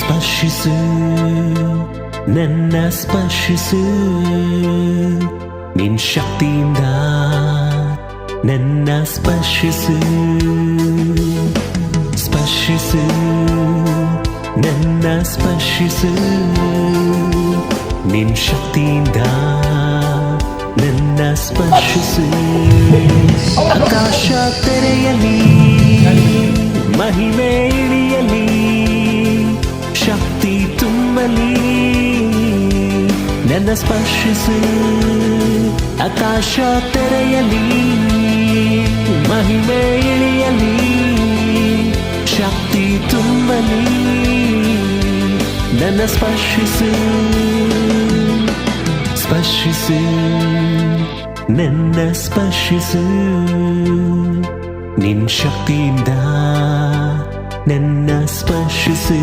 ಸ್ಪರ್ಶಿಸು ನನ್ನ ಸ್ಪರ್ಶಿಸು ನಿನ್ ಶಕ್ತಿಯಿಂದ ನನ್ನ ಸ್ಪರ್ಶಿಸು ಸ್ಪರ್ಶಿಸು ನನ್ನ ಸ್ಪರ್ಶಿಸು ನಿನ್ ಶಕ್ತಿಯಿಂದ ನನ್ನ ಸ್ಪರ್ಶಿಸು ಆಕಾಶ ತೆರೆಯಲಿ ಮಹಿಮೆ ಇಳಿಯಲಿ ಶಕ್ತಿ ತುಂಬಲಿ ನನ್ನ ಸ್ಪರ್ಶಿಸು ಆಕಾಶ ತೆರೆಯಲಿ ಮಹಿಮೆ ಇಳಿಯಲಿ ಶಕ್ತಿ ತುಂಬಲಿ ನನ್ನ ಸ್ಪರ್ಶಿಸು ಸ್ಪರ್ಶಿಸು ನನ್ನ ಸ್ಪರ್ಶಿಸು ನಿನ್ ಶಕ್ತಿಯಿಂದ ನನ್ನ ಸ್ಪರ್ಶಿಸು